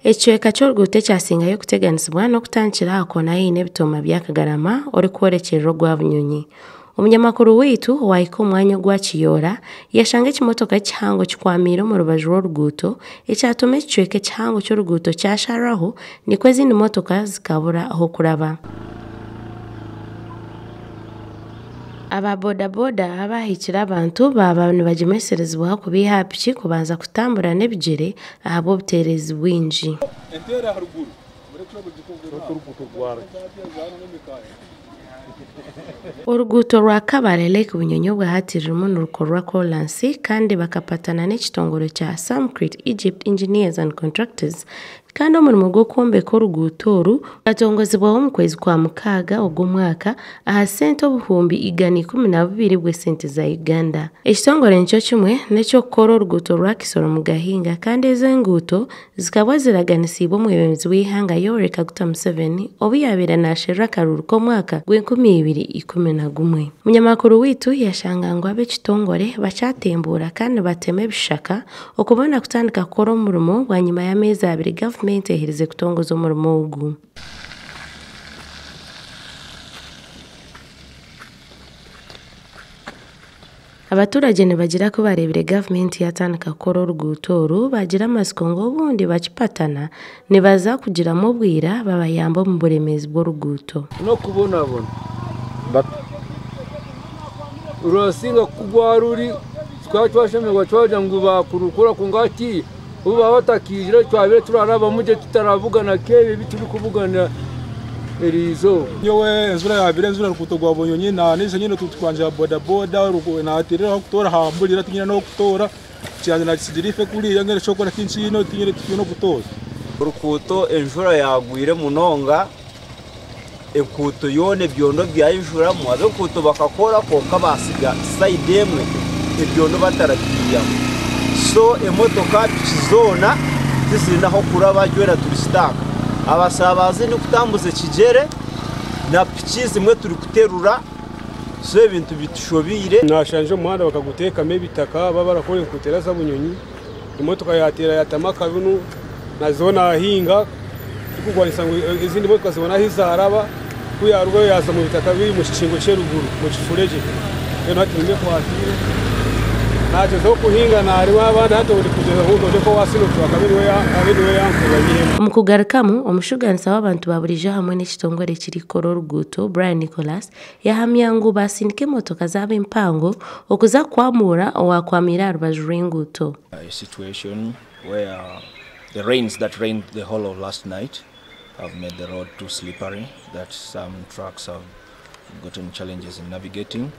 Ekichweka ky'oruguuto ekyasingayo kuteganisibwa n'okutandikira aha koona haihi n'ebitooma bya Kagarama orikworekyerera ogwa Bunyonyi. Omunyamakuru waitu wahika omwanya ogwa Kiyoora yashanga ekimotoka kihango kikwamiire omu rubaju rw'oruguuto ekyatuma ekichweka ekihango ky'oruguuto kyasharraho nikwo ezindi motoka zikabura aho kuraba. Aba bodaboda abahikira abantu baba nibagemeserezibwaho kubiiha aha piki kubanza kutambura n'ebigyere ahabw'obuteerezi bwingi. Oruguuto rwa Kabale Lake Bunyonyi bwahatiriremu nirukorwa kolansi kandi bakapatana n'ekitongore kya Samcrit Egypt Engineers and Contractors kandi omurimo gw'okwombeka oruguuto oru gatongozibwaho omu kwezi kwa Mukaaga ogw'omwaka aha sente obuhumbi 112 bw'esente za Uganda. Ekitongore nikyo kimwe n'ekyokukora oruguuto rwa Kisoro mu Gahinga kandi ezo enguuto zikaba ziraganisiibwe omwebembezi w'ihanga Yoweri Kaguta Museveni obu yabaire naasherura akaruru k'omwaka gw'2011. Munyamakuru witu yashanga ngu ab'ekitongore bakyatembuura kandi batema ebishaka okubona kutandika kukora omurimo bwanyuma y'amezi 2 gavumenti eherize kutongoza omurimo ogu. Abaturage nibagira ko barebire gavumenti yatandika kukora oruguuto oru bagira amasiko ngu obundi bakipatana nibaza kugiramu obwira babayamba omu buremezi bw'oruguuto. N'okubonabona urasinga kugwa ruri twashemerwa twaja ngu bakurukura kungaki ubu batakijira twabire turaraba muje tutaravugana kebe bituri kuvugana erizo nyowe Enjura yabire Enjura rukuto gwa Bunyonyi na nise nyine tutwanje boda boda na atirira kutora hambulira tinyina no kutora cyane na kidirife kuri yangere shokora kinchino tinyine tikino kutoza rukuto Enjura yagwire munonga ekuto yone byondo bya Enjura mu abe kuto bakakora ko kabasiga side emwe ebyondo batarakiya so emotoka kizona zisinaho kuraba jwera turistaka abasabazi ni kutambuza kijere na piki zimwe turi kuterura so ibintu bitushobire nashanje umuhanda bakaguteka mebitaka babarakora inkutera za Bunyonyi imotoka yatera yatamaka bino na zona ahinga tukugwanisa ngo izindi motoka zibona hizaraba kuyarwo yaza mu bitaka biri mu kishingo cyeruguru mu kifureje rero hatimye kwatire naje zo kuhinga nari wabandi hato uri kugeza hundo ndeko wasino twakabiri we yankubanye mu kugarukamu omushuganisa w'abantu baburije hamwe n'ekitongore kiri kora oruguuto Brian Nicholas yahamya ngu basindike motoka zaba empango okuza kwamura owakwamira rubaju rw'enguuto. A situation where the rains that rained the whole of last night have made the road too slippery that some trucks have gotten challenges in navigating.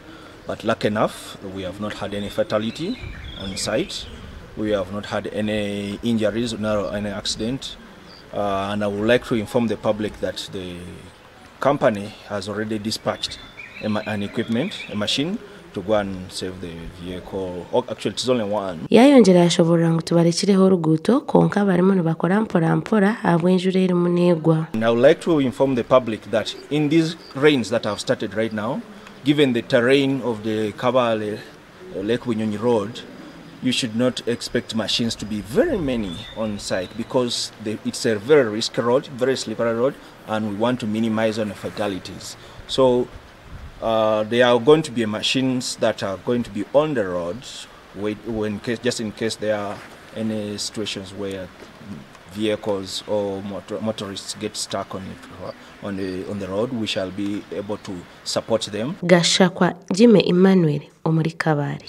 But lucky enough, we have not had any fatality on site. We have not had any injuries, nor any accident. And I would like to inform the public that the company has already dispatched an equipment, a machine, to go and save the vehicle. Actually, it's only one. Yayongera yashoborera ngo tubarekireho oruguuto konka barimo nibakora mpora ahabwa Enjura erimu negwa. And I would like to inform the public that in these rains that have started right now, given the terrain of the Kabale Lake Bunyonyi road, you should not expect machines to be very many on site because it's a very risky road, very slippery road, and we want to minimize on the fatalities. So there are going to be machines that are going to be on the roads just in case there are any situations where vehicles or motorists get stuck on the road. We shall be able to support them. Gashakwa Jime Emmanuel omuri Kabale.